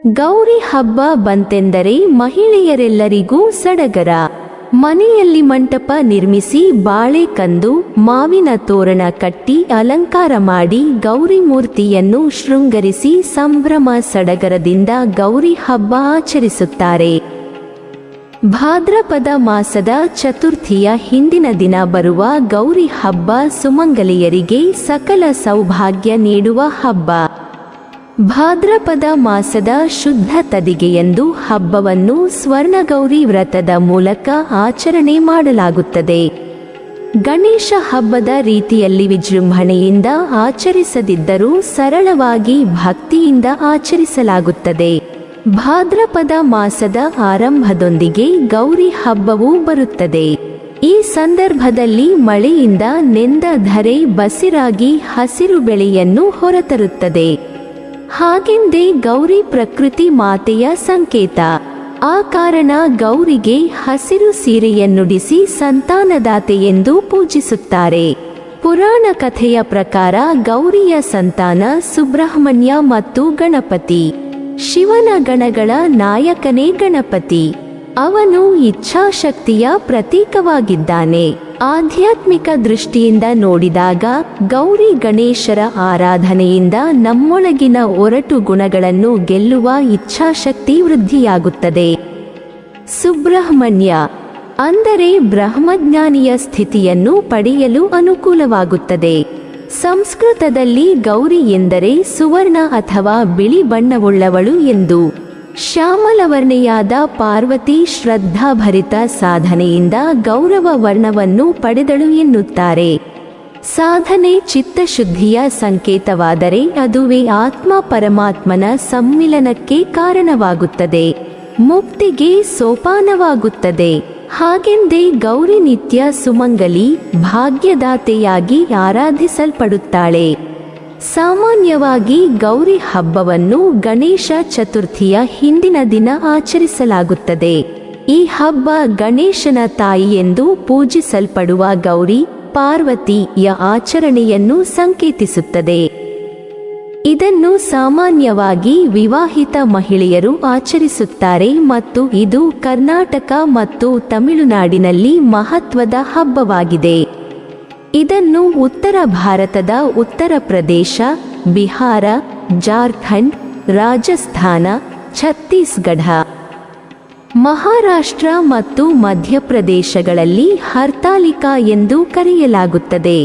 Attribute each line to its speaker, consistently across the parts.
Speaker 1: ಗೌರಿ ಹಬ್ಬ ಬಂತೆಂದರೆ ಮಹಿಳೆಯರೆಲ್ಲರಿಗೂ ಸಡಗರ. ಮನೆಯಲ್ಲಿ ಮಂಟಪ ನಿರ್ಮಿಸಿ ಬಾಳೆ ಕಂದು ಮಾವಿನ ತೋರಣ ಕಟ್ಟಿ ಅಲಂಕಾರ ಮಾಡಿ ಗೌರಿ ಮೂರ್ತಿಯನ್ನು ಶೃಂಗರಿಸಿ ಸಂಭ್ರಮ ಸಡಗರದಿಂದ ಗೌರಿ ಹಬ್ಬ ಆಚರಿಸುತ್ತಾರೆ. ಭಾದ್ರಪದ ಮಾಸದ ಚತುರ್ಥಿಯ ಹಿಂದಿನ ದಿನ ಬರುವ ಗೌರಿ ಹಬ್ಬ ಸುಮಂಗಲಿಯರಿಗೆ ಸಕಲ ಸೌಭಾಗ್ಯ ನೀಡುವ ಹಬ್ಬ. ಭಾದ್ರಪದ ಮಾಸದ ಶುದ್ಧ ತದಿಗೆಯಂದು ಹಬ್ಬವನ್ನು ಸ್ವರ್ಣಗೌರಿ ವ್ರತದ ಮೂಲಕ ಆಚರಣೆ ಮಾಡಲಾಗುತ್ತದೆ. ಗಣೇಶ ಹಬ್ಬದ ರೀತಿಯಲ್ಲಿ ವಿಜೃಂಭಣೆಯಿಂದ ಆಚರಿಸದಿದ್ದರೂ ಸರಳವಾಗಿ ಭಕ್ತಿಯಿಂದ ಆಚರಿಸಲಾಗುತ್ತದೆ. ಭಾದ್ರಪದ ಮಾಸದ ಆರಂಭದೊಂದಿಗೆ ಗೌರಿ ಹಬ್ಬವೂ ಬರುತ್ತದೆ. ಈ ಸಂದರ್ಭದಲ್ಲಿ ಮಳೆಯಿಂದ ನೆಂದ ಧರೆ ಬಸಿರಾಗಿ ಹಸಿರು ಬೆಳೆಯನ್ನು ಹೊರತರುತ್ತದೆ. ಹಾಗೆಂದೇ ಗೌರಿ ಪ್ರಕೃತಿ ಮಾತೆಯ ಸಂಕೇತ. ಆ ಕಾರಣ ಗೌರಿಗೆ ಹಸಿರು ಸೀರೆಯನ್ನುಡಿಸಿ ಸಂತಾನದಾತೆ ಎಂದು ಪೂಜಿಸುತ್ತಾರೆ. ಪುರಾಣ ಕಥೆಯ ಪ್ರಕಾರ ಗೌರಿಯ ಸಂತಾನ ಸುಬ್ರಹ್ಮಣ್ಯ ಮತ್ತು ಗಣಪತಿ. ಶಿವನ ಗಣಗಳ ನಾಯಕನೇ ಗಣಪತಿ. ಅವನು ಇಚ್ಛಾಶಕ್ತಿಯ ಪ್ರತೀಕವಾಗಿದ್ದಾನೆ. ಆಧ್ಯಾತ್ಮಿಕ ದೃಷ್ಟಿಯಿಂದ ನೋಡಿದಾಗ ಗೌರಿ ಗಣೇಶರ ಆರಾಧನೆಯಿಂದ ನಮ್ಮೊಳಗಿನ ಒರಟು ಗುಣಗಳನ್ನು ಗೆಲ್ಲುವ ಇಚ್ಛಾಶಕ್ತಿ ವೃದ್ಧಿಯಾಗುತ್ತದೆ. ಸುಬ್ರಹ್ಮಣ್ಯ ಅಂದರೆ ಬ್ರಹ್ಮಜ್ಞಾನಿಯ ಸ್ಥಿತಿಯನ್ನು ಪಡೆಯಲು ಅನುಕೂಲವಾಗುತ್ತದೆ. ಸಂಸ್ಕೃತದಲ್ಲಿ ಗೌರಿ ಎಂದರೆ ಸುವರ್ಣ ಅಥವಾ ಬಿಳಿ ಬಣ್ಣವುಳ್ಳವಳು ಎಂದು. ಶ್ಯಾಮಲವರ್ಣೆಯಾದ ಪಾರ್ವತಿ ಶ್ರದ್ಧಾಭರಿತ ಸಾಧನೆಯಿಂದ ಗೌರವ ವರ್ಣವನ್ನು ಪಡೆದಳು ಎನ್ನುತ್ತಾರೆ. ಸಾಧನೆ ಚಿತ್ತಶುದ್ಧಿಯ ಸಂಕೇತವಾದರೆ ಅದುವೇ ಆತ್ಮ ಪರಮಾತ್ಮನ ಸಮ್ಮಿಲನಕ್ಕೆ ಕಾರಣವಾಗುತ್ತದೆ, ಮುಕ್ತಿಗೆ ಸೋಪಾನವಾಗುತ್ತದೆ. ಹಾಗೆಂದೇ ಗೌರಿ ನಿತ್ಯ ಸುಮಂಗಲಿ ಭಾಗ್ಯದಾತೆಯಾಗಿ ಆರಾಧಿಸಲ್ಪಡುತ್ತಾಳೆ. ಸಾಮಾನ್ಯವಾಗಿ ಗೌರಿ ಹಬ್ಬವನ್ನು ಗಣೇಶ ಚತುರ್ಥಿಯ ಹಿಂದಿನ ದಿನ ಆಚರಿಸಲಾಗುತ್ತದೆ. ಈ ಹಬ್ಬ ಗಣೇಶನ ತಾಯಿ ಎಂದು ಪೂಜಿಸಲ್ಪಡುವ ಗೌರಿ ಪಾರ್ವತಿಯ ಆಚರಣೆಯನ್ನು ಸಂಕೇತಿಸುತ್ತದೆ. ಇದನ್ನು ಸಾಮಾನ್ಯವಾಗಿ ವಿವಾಹಿತ ಮಹಿಳೆಯರು ಆಚರಿಸುತ್ತಾರೆ ಮತ್ತು ಇದು ಕರ್ನಾಟಕ ಮತ್ತು ತಮಿಳುನಾಡಿನಲ್ಲಿ ಮಹತ್ವದ ಹಬ್ಬವಾಗಿದೆ. ಇದನ್ನು ಉತ್ತರ ಭಾರತದ ಉತ್ತರ ಪ್ರದೇಶ, ಬಿಹಾರ, ಜಾರ್ಖಂಡ್, ರಾಜಸ್ಥಾನ, ಛತ್ತೀಸ್ಗಢ, ಮಹಾರಾಷ್ಟ್ರ ಮತ್ತು ಮಧ್ಯಪ್ರದೇಶಗಳಲ್ಲಿ ಹರ್ತಾಲಿಕಾ ಎಂದು ಕರೆಯಲಾಗುತ್ತದೆ.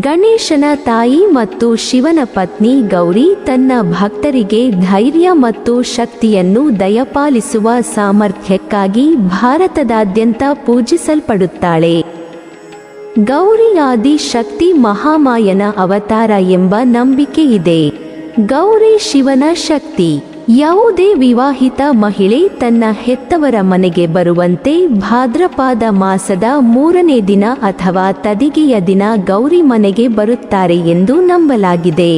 Speaker 1: ಗಣೇಶನ ತಾಯಿ ಮತ್ತು ಶಿವನ ಪತ್ನಿ ಗೌರಿ ತನ್ನ ಭಕ್ತರಿಗೆ ಧೈರ್ಯ ಮತ್ತು ಶಕ್ತಿಯನ್ನು ದಯಪಾಲಿಸುವ ಸಾಮರ್ಥ್ಯಕ್ಕಾಗಿ ಭಾರತದಾದ್ಯಂತ ಪೂಜಿಸಲ್ಪಡುತ್ತಾಳೆ. ಗೌರಿ ಆದಿ ಶಕ್ತಿ ಮಹಾಮಾಯನ ಅವತಾರ ಎಂಬ ನಂಬಿಕೆ ಇದೆ. ಗೌರಿ ಶಿವನ ಶಕ್ತಿ. ಯಾವುದೇ ವಿವಾಹಿತ ಮಹಿಳೆ ತನ್ನ ಹೆತ್ತವರ ಮನೆಗೆ ಬರುವಂತೆ ಭಾದ್ರಪದ ಮಾಸದ 3ನೇ ದಿನ ಅಥವಾ ತದಿಗೆಯ ದಿನ ಗೌರಿ ಮನೆಗೆ ಬರುತ್ತಾರೆ ಎಂದು ನಂಬಲಾಗಿದೆ.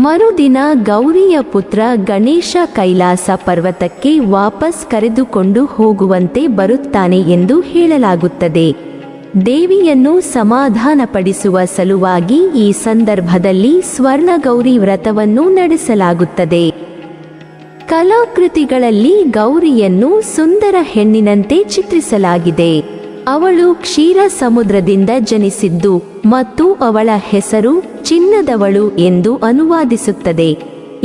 Speaker 1: ಮರುದಿನ ಗೌರಿಯ ಪುತ್ರ ಗಣೇಶ ಕೈಲಾಸ ಪರ್ವತಕ್ಕೆ ವಾಪಸ್ ಕರೆದುಕೊಂಡು ಹೋಗುವಂತೆ ಬರುತ್ತಾನೆ ಎಂದು ಹೇಳಲಾಗುತ್ತದೆ. ದೇವಿಯನ್ನು ಸಮಾಧಾನಪಡಿಸುವ ಸಲುವಾಗಿ ಈ ಸಂದರ್ಭದಲ್ಲಿ ಸ್ವರ್ಣಗೌರಿ ವ್ರತವನ್ನು ನಡೆಸಲಾಗುತ್ತದೆ. ಕಲಾಕೃತಿಗಳಲ್ಲಿ ಗೌರಿಯನ್ನು ಸುಂದರ ಹೆಣ್ಣಿನಂತೆ ಚಿತ್ರಿಸಲಾಗಿದೆ. ಅವಳು ಕ್ಷೀರ ಸಮುದ್ರದಿಂದ ಜನಿಸಿದ್ದು ಮತ್ತು ಅವಳ ಹೆಸರು ಚಿನ್ನದವಳು ಎಂದು ಅನುವಾದಿಸುತ್ತದೆ.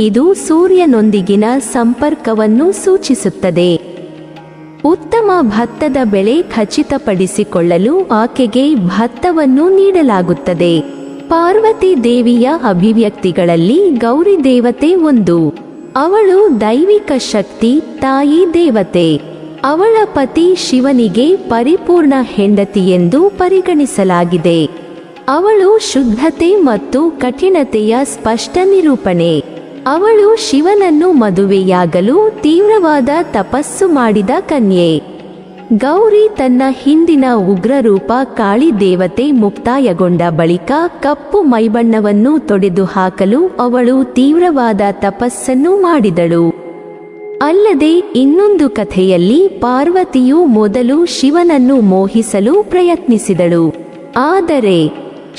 Speaker 1: ಇದು ಸೂರ್ಯನೊಂದಿಗಿನ ಸಂಪರ್ಕವನ್ನು ಸೂಚಿಸುತ್ತದೆ. ಉತ್ತಮ ಭತ್ತದ ಬೆಳೆ ಖಚಿತಪಡಿಸಿಕೊಳ್ಳಲು ಆಕೆಗೆ ಭತ್ತವನ್ನು ನೀಡಲಾಗುತ್ತದೆ. ಪಾರ್ವತಿ ದೇವಿಯ ಅಭಿವ್ಯಕ್ತಿಗಳಲ್ಲಿ ಗೌರಿ ದೇವತೆ ಒಂದು. ಅವಳು ದೈವಿಕ ಶಕ್ತಿ, ತಾಯಿ ದೇವತೆ. ಅವಳ ಪತಿ ಶಿವನಿಗೆ ಪರಿಪೂರ್ಣ ಹೆಂಡತಿ ಎಂದು ಪರಿಗಣಿಸಲಾಗಿದೆ. ಅವಳು ಶುದ್ಧತೆ ಮತ್ತು ಕಠಿಣತೆಯ ಸ್ಪಷ್ಟ ನಿರೂಪಣೆ. ಅವಳು ಶಿವನನ್ನು ಮದುವೆಯಾಗಲು ತೀವ್ರವಾದ ತಪಸ್ಸು ಮಾಡಿದ ಕನ್ಯೆ. ಗೌರಿ ತನ್ನ ಹಿಂದಿನ ಉಗ್ರರೂಪ ಕಾಳಿ ದೇವತೆ ಮುಕ್ತಾಯಗೊಂಡ ಬಳಿಕ ಕಪ್ಪು ಮೈಬಣ್ಣವನ್ನು ತೊಡೆದು ಹಾಕಲು ಅವಳು ತೀವ್ರವಾದ ತಪಸ್ಸನ್ನು ಮಾಡಿದಳು. ಅಲ್ಲದೆ ಇನ್ನೊಂದು ಕಥೆಯಲ್ಲಿ ಪಾರ್ವತಿಯು ಮೊದಲು ಶಿವನನ್ನು ಮೋಹಿಸಲು ಪ್ರಯತ್ನಿಸಿದಳು. ಆದರೆ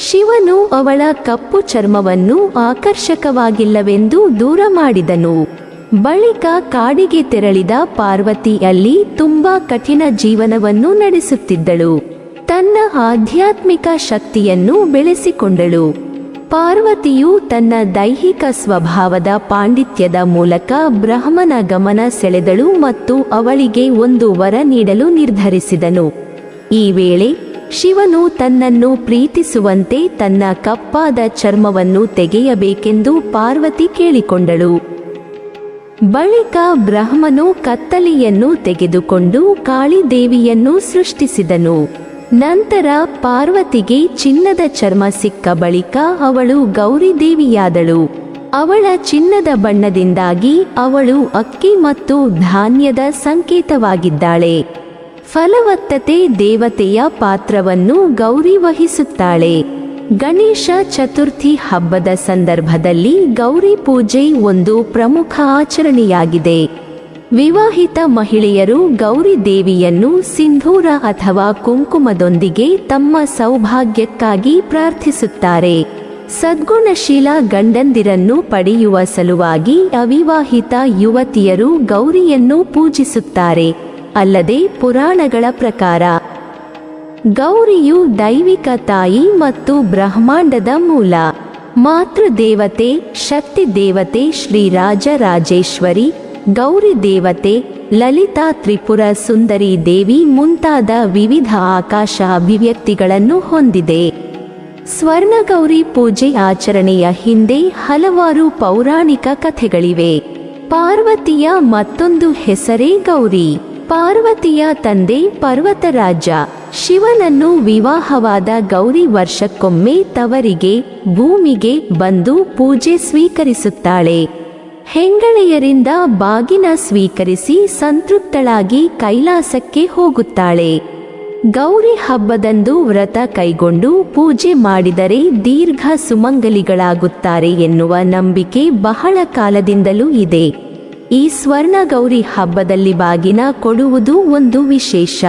Speaker 1: ಶಿವನು ಅವಳ ಕಪ್ಪು ಚರ್ಮವನ್ನು ಆಕರ್ಷಕವಾಗಿಲ್ಲವೆಂದು ದೂರ ಮಾಡಿದನು. ಬಳಿಕ ಕಾಡಿಗೆ ತೆರಳಿದ ಪಾರ್ವತಿ ಅಲ್ಲಿ ತುಂಬಾ ಕಠಿಣ ಜೀವನವನ್ನು ನಡೆಸುತ್ತಿದ್ದಳು. ತನ್ನ ಆಧ್ಯಾತ್ಮಿಕ ಶಕ್ತಿಯನ್ನು ಬೆಳೆಸಿಕೊಂಡಳು. ಪಾರ್ವತಿಯು ತನ್ನ ದೈಹಿಕ ಸ್ವಭಾವದ ಪಾಂಡಿತ್ಯದ ಮೂಲಕ ಬ್ರಹ್ಮನ ಗಮನ ಸೆಳೆದಳು ಮತ್ತು ಅವಳಿಗೆ ಒಂದು ವರ ನೀಡಲು ನಿರ್ಧರಿಸಿದನು. ಈ ವೇಳೆ ಶಿವನು ತನ್ನನ್ನು ಪ್ರೀತಿಸುವಂತೆ ತನ್ನ ಕಪ್ಪಾದ ಚರ್ಮವನ್ನು ತೆಗೆಯಬೇಕೆಂದು ಪಾರ್ವತಿ ಕೇಳಿಕೊಂಡಳು. ಬಳಿಕ ಬ್ರಹ್ಮನು ಕತ್ತಲೆಯನ್ನು ತೆಗೆದುಕೊಂಡು ಕಾಳಿದೇವಿಯನ್ನು ಸೃಷ್ಟಿಸಿದನು. ನಂತರ ಪಾರ್ವತಿಗೆ ಚಿನ್ನದ ಚರ್ಮ ಸಿಕ್ಕ ಬಳಿಕ ಅವಳು ಗೌರಿದೇವಿಯಾದಳು. ಅವಳ ಚಿನ್ನದ ಬಣ್ಣದಿಂದಾಗಿ ಅವಳು ಅಕ್ಕಿ ಮತ್ತು ಧಾನ್ಯದ ಸಂಕೇತವಾಗಿದ್ದಾಳೆ. ಫಲವತ್ತತೆ ದೇವತೆಯ ಪಾತ್ರವನ್ನು ಗೌರಿ ವಹಿಸುತ್ತಾಳೆ. ಗಣೇಶ ಚತುರ್ಥಿ ಹಬ್ಬದ ಸಂದರ್ಭದಲ್ಲಿ ಗೌರಿ ಪೂಜೆ ಒಂದು ಪ್ರಮುಖ ಆಚರಣೆಯಾಗಿದೆ. ವಿವಾಹಿತ ಮಹಿಳೆಯರು ಗೌರಿ ದೇವಿಯನ್ನು ಸಿಂಧೂರ ಅಥವಾ ಕುಂಕುಮದೊಂದಿಗೆ ತಮ್ಮ ಸೌಭಾಗ್ಯಕ್ಕಾಗಿ ಪ್ರಾರ್ಥಿಸುತ್ತಾರೆ. ಸದ್ಗುಣಶೀಲ ಗಂಡಂದಿರನ್ನು ಪಡೆಯುವ ಸಲುವಾಗಿ ಅವಿವಾಹಿತ ಯುವತಿಯರು ಗೌರಿಯನ್ನು ಪೂಜಿಸುತ್ತಾರೆ. ಅಲ್ಲದೆ ಪುರಾಣಗಳ ಪ್ರಕಾರ ಗೌರಿಯು ದೈವಿಕ ತಾಯಿ ಮತ್ತು ಬ್ರಹ್ಮಾಂಡದ ಮೂಲ. ಮಾತೃದೇವತೆ, ಶಕ್ತಿ ದೇವತೆ ಶ್ರೀರಾಜರಾಜೇಶ್ವರಿ, ಗೌರಿ ದೇವತೆ, ಲಲಿತಾ ತ್ರಿಪುರ ಸುಂದರಿ ದೇವಿ ಮುಂತಾದ ವಿವಿಧ ಆಕಾಶ ಅಭಿವ್ಯಕ್ತಿಗಳನ್ನು ಹೊಂದಿದೆ. ಸ್ವರ್ಣಗೌರಿ ಪೂಜೆ ಆಚರಣೆಯ ಹಿಂದೆ ಹಲವಾರು ಪೌರಾಣಿಕ ಕಥೆಗಳಿವೆ. ಪಾರ್ವತಿಯ ಮತ್ತೊಂದು ಹೆಸರೇ ಗೌರಿ. ಪಾರ್ವತಿಯ ತಂದೆ ಪರ್ವತರಾಜ. ಶಿವನನ್ನು ವಿವಾಹವಾದ ಗೌರಿ ವರ್ಷಕ್ಕೊಮ್ಮೆ ತವರಿಗೆ, ಭೂಮಿಗೆ ಬಂದು ಪೂಜೆ ಸ್ವೀಕರಿಸುತ್ತಾಳೆ. ಹೆಂಗಳೆಯರಿಂದ ಬಾಗಿನ ಸ್ವೀಕರಿಸಿ ಸಂತೃಪ್ತಳಾಗಿ ಕೈಲಾಸಕ್ಕೆ ಹೋಗುತ್ತಾಳೆ. ಗೌರಿ ಹಬ್ಬದಂದು ವ್ರತ ಕೈಗೊಂಡು ಪೂಜೆ ಮಾಡಿದರೆ ದೀರ್ಘ ಸುಮಂಗಲಿಗಳಾಗುತ್ತಾರೆ ಎನ್ನುವ ನಂಬಿಕೆ ಬಹಳ ಕಾಲದಿಂದಲೂ ಇದೆ. ಈ ಸ್ವರ್ಣ ಗೌರಿ ಹಬ್ಬದಲ್ಲಿ ಬಾಗಿನ ಕೊಡುವುದು ಒಂದು ವಿಶೇಷ.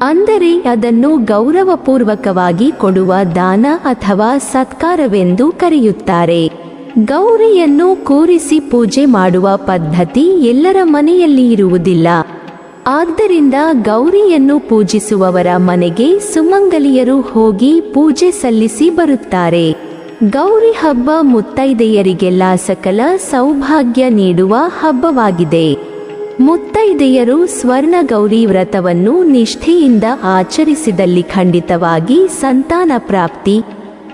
Speaker 1: ಅಂದರೆ ಅದನ್ನು ಗೌರವಪೂರ್ವಕವಾಗಿ ಕೊಡುವ ದಾನ ಅಥವಾ ಸತ್ಕಾರವೆಂದು ಕರೆಯುತ್ತಾರೆ. ಗೌರಿಯನ್ನು ಕೂರಿಸಿ ಪೂಜೆ ಮಾಡುವ ಪದ್ಧತಿ ಎಲ್ಲರ ಮನೆಯಲ್ಲಿ ಇರುವುದಿಲ್ಲ. ಆದ್ದರಿಂದ ಗೌರಿಯನ್ನು ಪೂಜಿಸುವವರ ಮನೆಗೆ ಸುಮಂಗಲಿಯರು ಹೋಗಿ ಪೂಜೆ ಸಲ್ಲಿಸಿ ಬರುತ್ತಾರೆ. ಗೌರಿ ಹಬ್ಬ ಮುತ್ತೈದೆಯರಿಗೆಲ್ಲ ಸಕಲ ಸೌಭಾಗ್ಯ ನೀಡುವ ಹಬ್ಬವಾಗಿದೆ. ಮುತ್ತೈದೆಯರು ಸ್ವರ್ಣ ಗೌರಿ ವ್ರತವನ್ನು ನಿಷ್ಠೆಯಿಂದ ಆಚರಿಸಿದಲ್ಲಿ ಖಂಡಿತವಾಗಿ ಸಂತಾನ ಪ್ರಾಪ್ತಿ,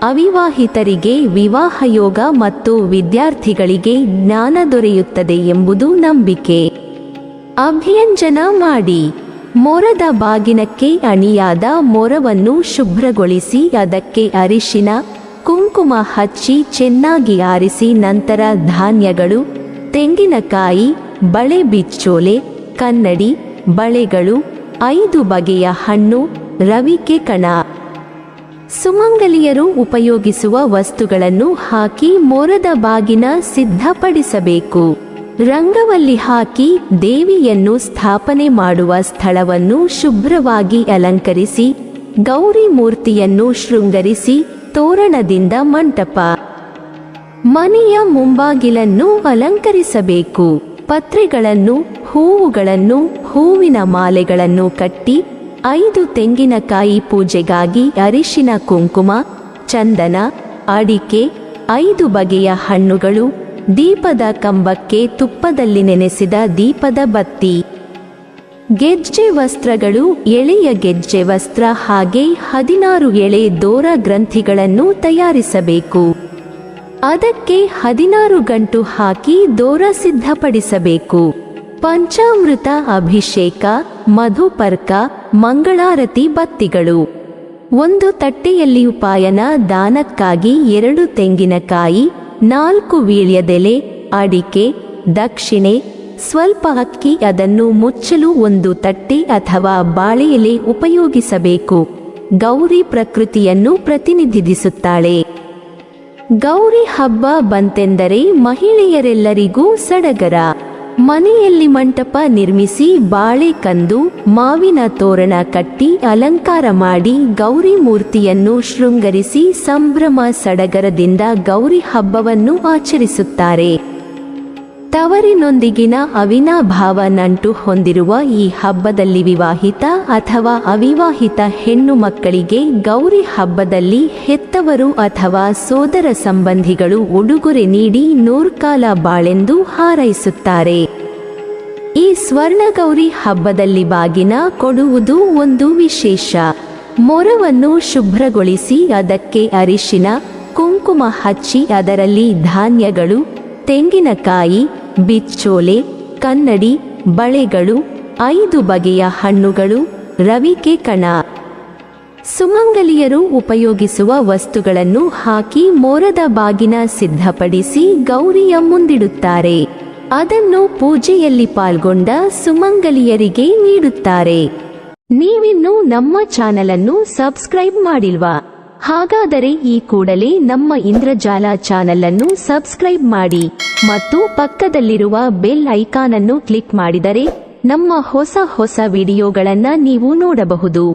Speaker 1: ಅವಿವಾಹಿತರಿಗೆ ವಿವಾಹ ಯೋಗ ಮತ್ತು ವಿದ್ಯಾರ್ಥಿಗಳಿಗೆ ಜ್ಞಾನ ದೊರೆಯುತ್ತದೆ ಎಂಬುದು ನಂಬಿಕೆ. ಅಭ್ಯಂಜನ ಮಾಡಿ ಮೊರದ ಬಾಗಿನಕ್ಕೆ ಅಣಿಯಾದ ಮೊರವನ್ನು ಶುಭ್ರಗೊಳಿಸಿ ಅದಕ್ಕೆ ಅರಿಶಿನ ಕುಂಕುಮ ಹಚ್ಚಿ ಚೆನ್ನಾಗಿ ಆರಿಸಿ ನಂತರ ಧಾನ್ಯಗಳು, ತೆಂಗಿನಕಾಯಿ, ಬಳೆ ಬಿಚ್ಚೋಲೆ, ಕನ್ನಡಿ, ಬಳೆಗಳು, 5 ಬಗೆಯ ಹಣ್ಣು, ರವಿಕೆ ಕಣ, ಸುಮಂಗಲಿಯರು ಉಪಯೋಗಿಸುವ ವಸ್ತುಗಳನ್ನು ಹಾಕಿ ಮೊರದ ಬಾಗಿನ ಸಿದ್ಧಪಡಿಸಬೇಕು. ರಂಗವಲ್ಲಿ ಹಾಕಿ ದೇವಿಯನ್ನು ಸ್ಥಾಪನೆ ಮಾಡುವ ಸ್ಥಳವನ್ನು ಶುಭ್ರವಾಗಿ ಅಲಂಕರಿಸಿ ಗೌರಿ ಮೂರ್ತಿಯನ್ನು ಶೃಂಗರಿಸಿ ತೋರಣದಿಂದ ಮಂಟಪ, ಮನೆಯ ಮುಂಬಾಗಿಲನ್ನು ಅಲಂಕರಿಸಬೇಕು. ಪತ್ರೆಗಳನ್ನು, ಹೂವುಗಳನ್ನು, ಹೂವಿನ ಮಾಲೆಗಳನ್ನು ಕಟ್ಟಿ 5 ತೆಂಗಿನಕಾಯಿ ಪೂಜೆಗಾಗಿ ಅರಿಶಿನ ಕುಂಕುಮ, ಚಂದನ, ಅಡಿಕೆ, 5 ಬಗೆಯ ಹಣ್ಣುಗಳು, ದೀಪದ ಕಂಬಕ್ಕೆ ತುಪ್ಪದಲ್ಲಿ ನೆನೆಸಿದ ದೀಪದ ಬತ್ತಿ, ಗೆಜ್ಜೆ ವಸ್ತ್ರಗಳು, ಎಳೆಯ ಗೆಜ್ಜೆ ವಸ್ತ್ರ ಹಾಗೆ 16 ಎಳೆ ದೋರ ಗ್ರಂಥಿಗಳನ್ನು ತಯಾರಿಸಬೇಕು. ಅದಕ್ಕೆ 16 ಗಂಟು ಹಾಕಿ ದೋರ ಸಿದ್ಧಪಡಿಸಬೇಕು. ಪಂಚಾಮೃತ ಅಭಿಷೇಕ, ಮಧುಪರ್ಕ, ಮಂಗಳಾರತಿ ಬತ್ತಿಗಳು. 1 ತಟ್ಟೆಯಲ್ಲಿ ಉಪಾಯನ ದಾನಕ್ಕಾಗಿ 2 ತೆಂಗಿನಕಾಯಿ, 4 ವೀಳ್ಯದೆಲೆ, ಅಡಿಕೆ, ದಕ್ಷಿಣೆ, ಸ್ವಲ್ಪ ಅಕ್ಕಿ. ಅದನ್ನು ಮುಚ್ಚಲು 1 ತಟ್ಟೆ ಅಥವಾ ಬಾಳೆಯೆಲೆ ಉಪಯೋಗಿಸಬೇಕು. ಗೌರಿ ಪ್ರಕೃತಿಯನ್ನು ಪ್ರತಿನಿಧಿಸುತ್ತಾಳೆ. ಗೌರಿ ಹಬ್ಬ ಬಂತೆಂದರೆ ಮಹಿಳೆಯರೆಲ್ಲರಿಗೂ ಸಡಗರ. ಮನೆಯಲ್ಲಿ ಮಂಟಪ ನಿರ್ಮಿಸಿ ಬಾಳೆ ಕಂದು, ಮಾವಿನ ತೋರಣ ಕಟ್ಟಿ ಅಲಂಕಾರ ಮಾಡಿ ಗೌರಿ ಮೂರ್ತಿಯನ್ನು ಶೃಂಗರಿಸಿ ಸಂಭ್ರಮ ಸಡಗರದಿಂದ ಗೌರಿ ಹಬ್ಬವನ್ನು ಆಚರಿಸುತ್ತಾರೆ. ತವರಿನೊಂದಿಗಿನ ಅವಿನಾಭಾವ ನಂಟು ಹೊಂದಿರುವ ಈ ಹಬ್ಬದಲ್ಲಿ ವಿವಾಹಿತ ಅಥವಾ ಅವಿವಾಹಿತ ಹೆಣ್ಣು ಮಕ್ಕಳಿಗೆ ಗೌರಿ ಹಬ್ಬದಲ್ಲಿ ಹೆತ್ತವರು ಅಥವಾ ಸೋದರ ಸಂಬಂಧಿಗಳು ಉಡುಗೊರೆ ನೀಡಿ ನೂರ್ಕಾಲ ಬಾಳೆಂದು ಹಾರೈಸುತ್ತಾರೆ. ಈ ಸ್ವರ್ಣಗೌರಿ ಹಬ್ಬದಲ್ಲಿ ಬಾಗಿನ ಕೊಡುವುದು ಒಂದು ವಿಶೇಷ. ಮೊರವನ್ನು ಶುಭ್ರಗೊಳಿಸಿ ಅದಕ್ಕೆ ಅರಿಶಿನ ಕುಂಕುಮ ಹಚ್ಚಿ ಅದರಲ್ಲಿ ಧಾನ್ಯಗಳು, ತೆಂಗಿನಕಾಯಿ, ಬಿಚ್ಚೋಲೆ, ಕನ್ನಡಿ, ಬಳೆಗಳು, 5 ಬಗೆಯ ಹಣ್ಣುಗಳು, ರವಿಕೆ ಕಣ, ಸುಮಂಗಲಿಯರು ಉಪಯೋಗಿಸುವ ವಸ್ತುಗಳನ್ನು ಹಾಕಿ ಮೋರದ ಬಾಗಿನ ಸಿದ್ಧಪಡಿಸಿ ಗೌರಿಯ ಮುಂದಿಡುತ್ತಾರೆ. ಅದನ್ನು ಪೂಜೆಯಲ್ಲಿ ಪಾಲ್ಗೊಂಡ ಸುಮಂಗಲಿಯರಿಗೆ ನೀಡುತ್ತಾರೆ. ನೀವಿನ್ನೂ ನಮ್ಮ ಚಾನಲನ್ನು ಸಬ್ಸ್ಕ್ರೈಬ್ ಮಾಡಿಲ್ವಾ? ಹಾಗಾದರೆ ಈ ಕೂಡಲೇ ನಮ್ಮ ಇಂದ್ರಜಾಲ ಚಾನಲ್ ಅನ್ನು ಸಬ್ಸ್ಕ್ರೈಬ್ ಮಾಡಿ ಮತ್ತು ಪಕ್ಕದಲ್ಲಿರುವ ಬೆಲ್ ಐಕಾನ್ ಅನ್ನು ಕ್ಲಿಕ್ ಮಾಡಿದರೆ ನಮ್ಮ ಹೊಸ ವಿಡಿಯೋಗಳನ್ನು ನೀವು ನೋಡಬಹುದು.